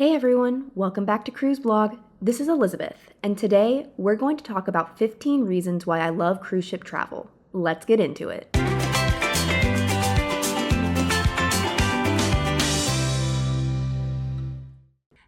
Hey everyone, welcome back to Cruise Blog. This is Elizabeth, and today we're going to talk about 15 reasons why I love cruise ship travel. Let's get into it.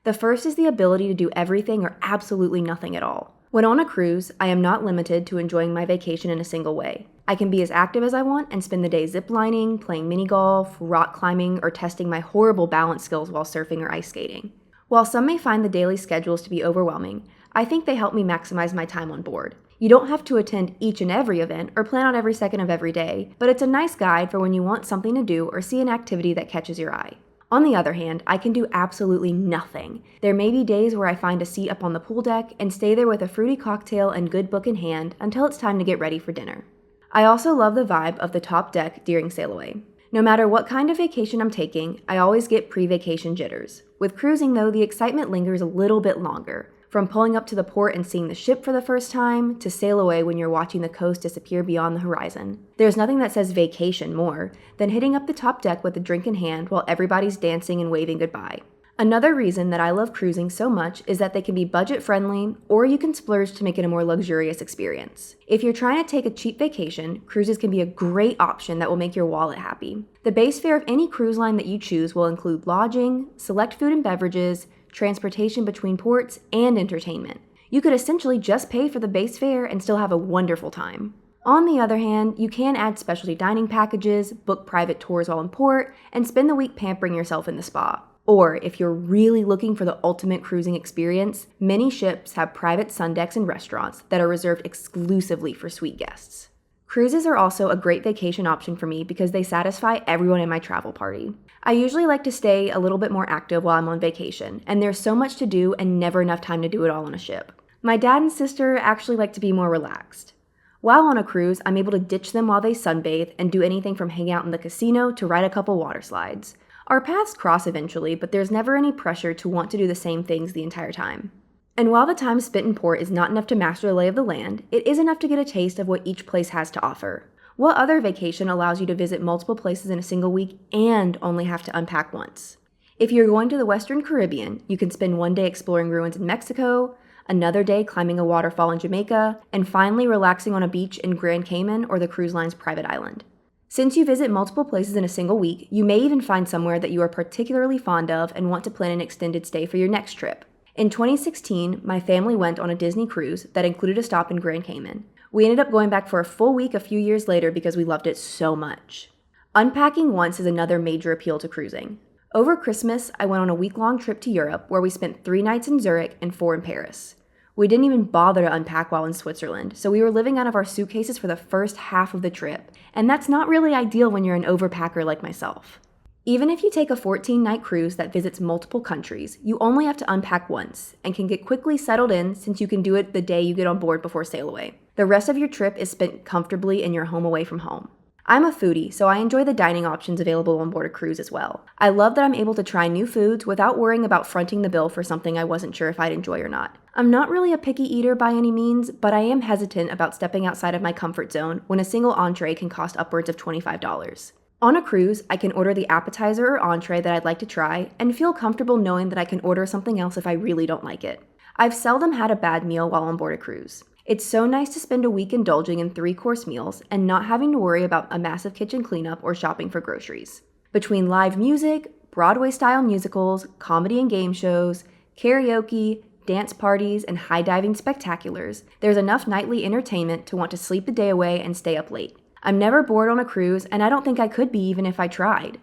The first is the ability to do everything or absolutely nothing at all. When on a cruise, I am not limited to enjoying my vacation in a single way. I can be as active as I want and spend the day ziplining, playing mini golf, rock climbing, or testing my horrible balance skills while surfing or ice skating. While some may find the daily schedules to be overwhelming, I think they help me maximize my time on board. You don't have to attend each and every event or plan out every second of every day, but it's a nice guide for when you want something to do or see an activity that catches your eye. On the other hand, I can do absolutely nothing. There may be days where I find a seat up on the pool deck and stay there with a fruity cocktail and good book in hand until it's time to get ready for dinner. I also love the vibe of the top deck during sail away. No matter what kind of vacation I'm taking, I always get pre-vacation jitters. With cruising though, the excitement lingers a little bit longer. From pulling up to the port and seeing the ship for the first time, to sail away when you're watching the coast disappear beyond the horizon. There's nothing that says vacation more than hitting up the top deck with a drink in hand while everybody's dancing and waving goodbye. Another reason that I love cruising so much is that they can be budget friendly, or you can splurge to make it a more luxurious experience. If you're trying to take a cheap vacation, cruises can be a great option that will make your wallet happy. The base fare of any cruise line that you choose will include lodging, select food and beverages, transportation between ports, and entertainment. You could essentially just pay for the base fare and still have a wonderful time. On the other hand, you can add specialty dining packages, book private tours while in port, and spend the week pampering yourself in the spa. Or, if you're really looking for the ultimate cruising experience, many ships have private sun decks and restaurants that are reserved exclusively for suite guests. Cruises are also a great vacation option for me because they satisfy everyone in my travel party. I usually like to stay a little bit more active while I'm on vacation, and there's so much to do and never enough time to do it all on a ship. My dad and sister actually like to be more relaxed. While on a cruise, I'm able to ditch them while they sunbathe and do anything from hang out in the casino to ride a couple water slides. Our paths cross eventually, but there's never any pressure to want to do the same things the entire time. And while the time spent in port is not enough to master the lay of the land, it is enough to get a taste of what each place has to offer. What other vacation allows you to visit multiple places in a single week and only have to unpack once? If you're going to the Western Caribbean, you can spend one day exploring ruins in Mexico, another day climbing a waterfall in Jamaica, and finally relaxing on a beach in Grand Cayman or the cruise line's private island. Since you visit multiple places in a single week, you may even find somewhere that you are particularly fond of and want to plan an extended stay for your next trip. In 2016, my family went on a Disney cruise that included a stop in Grand Cayman. We ended up going back for a full week a few years later because we loved it so much. Unpacking Once is another major appeal to cruising. Over Christmas, I went on a week-long trip to Europe where we spent 3 nights in Zurich and 4 in Paris. We didn't even bother to unpack while in Switzerland, so we were living out of our suitcases for the first half of the trip, and that's not really ideal when you're an overpacker like myself. Even if you take a 14-night cruise that visits multiple countries, you only have to unpack once, and can get quickly settled in since you can do it the day you get on board before sail away. The rest of your trip is spent comfortably in your home away from home. I'm a foodie, so I enjoy the dining options available on board a cruise as well. I love that I'm able to try new foods without worrying about fronting the bill for something I wasn't sure if I'd enjoy or not. I'm not really a picky eater by any means, but I am hesitant about stepping outside of my comfort zone when a single entree can cost upwards of $25. On a cruise, I can order the appetizer or entree that I'd like to try and feel comfortable knowing that I can order something else if I really don't like it. I've seldom had a bad meal while on board a cruise. It's so nice to spend a week indulging in 3-course meals and not having to worry about a massive kitchen cleanup or shopping for groceries. Between live music, Broadway-style musicals, comedy and game shows, karaoke, dance parties, and high-diving spectaculars, there's enough nightly entertainment to want to sleep the day away and stay up late. I'm never bored on a cruise, and I don't think I could be even if I tried.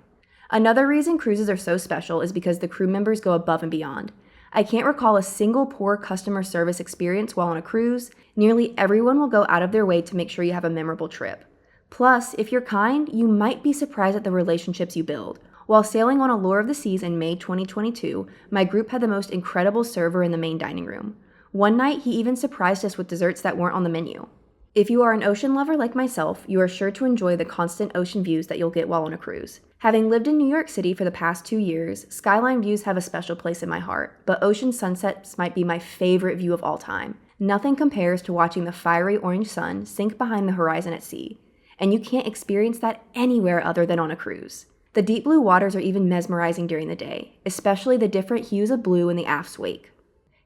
Another reason cruises are so special is because the crew members go above and beyond. I can't recall a single poor customer service experience while on a cruise. Nearly everyone will go out of their way to make sure you have a memorable trip. Plus, if you're kind, you might be surprised at the relationships you build. While sailing on Allure of the Seas in May 2022, my group had the most incredible server in the main dining room. One night, he even surprised us with desserts that weren't on the menu. If you are an ocean lover like myself, you are sure to enjoy the constant ocean views that you'll get while on a cruise. Having lived in New York City for the past 2 years, skyline views have a special place in my heart, but ocean sunsets might be my favorite view of all time. Nothing compares to watching the fiery orange sun sink behind the horizon at sea, and you can't experience that anywhere other than on a cruise. The deep blue waters are even mesmerizing during the day, especially the different hues of blue in the aft's wake.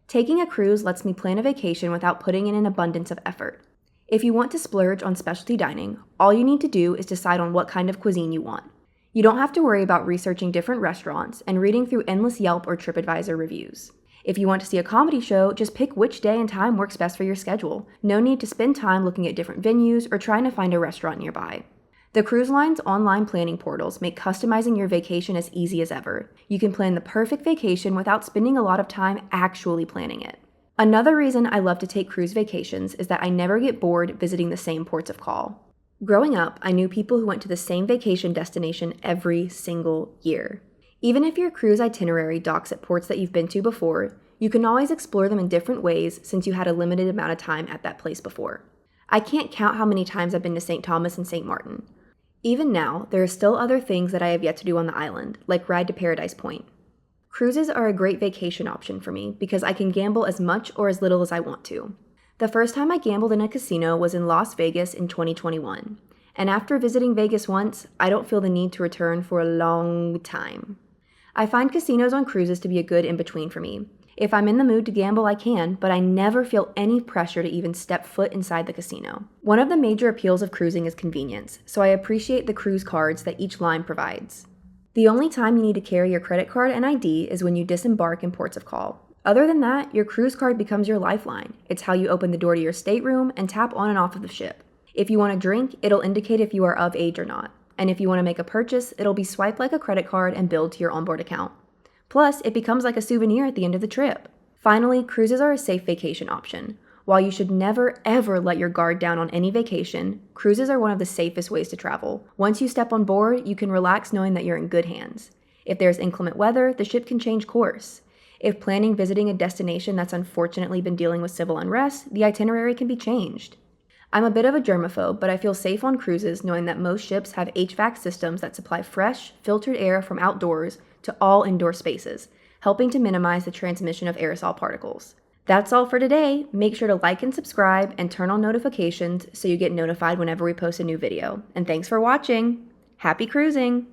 Taking a cruise lets me plan a vacation without putting in an abundance of effort. If you want to splurge on specialty dining, all you need to do is decide on what kind of cuisine you want. You don't have to worry about researching different restaurants and reading through endless Yelp or TripAdvisor reviews. If you want to see a comedy show, just pick which day and time works best for your schedule. No need to spend time looking at different venues or trying to find a restaurant nearby. The cruise line's online planning portals make customizing your vacation as easy as ever. You can plan the perfect vacation without spending a lot of time actually planning it. Another reason I love to take cruise vacations is that I never get bored visiting the same ports of call. Growing up, I knew people who went to the same vacation destination every single year. Even if your cruise itinerary docks at ports that you've been to before, you can always explore them in different ways since you had a limited amount of time at that place before. I can't count how many times I've been to St. Thomas and St. Martin. Even now, there are still other things that I have yet to do on the island, like ride to Paradise Point. Cruises are a great vacation option for me because I can gamble as much or as little as I want to. The first time I gambled in a casino was in Las Vegas in 2021, and after visiting Vegas once, I don't feel the need to return for a long time. I find casinos on cruises to be a good in-between for me. If I'm in the mood to gamble, I can, but I never feel any pressure to even step foot inside the casino. One of the major appeals of cruising is convenience, so I appreciate the cruise cards that each line provides. The only time you need to carry your credit card and ID is when you disembark in ports of call. Other than that, your cruise card becomes your lifeline. It's how you open the door to your stateroom and tap on and off of the ship. If you want to drink, it'll indicate if you are of age or not. And if you want to make a purchase, it'll be swiped like a credit card and billed to your onboard account. Plus, it becomes like a souvenir at the end of the trip. Finally, cruises are a safe vacation option. While you should never, ever let your guard down on any vacation, cruises are one of the safest ways to travel. Once you step on board, you can relax knowing that you're in good hands. If there's inclement weather, the ship can change course. If planning visiting a destination that's unfortunately been dealing with civil unrest, the itinerary can be changed. I'm a bit of a germaphobe, but I feel safe on cruises knowing that most ships have HVAC systems that supply fresh, filtered air from outdoors to all indoor spaces, helping to minimize the transmission of aerosol particles. That's all for today. Make sure to like and subscribe and turn on notifications so you get notified whenever we post a new video. And thanks for watching. Happy cruising!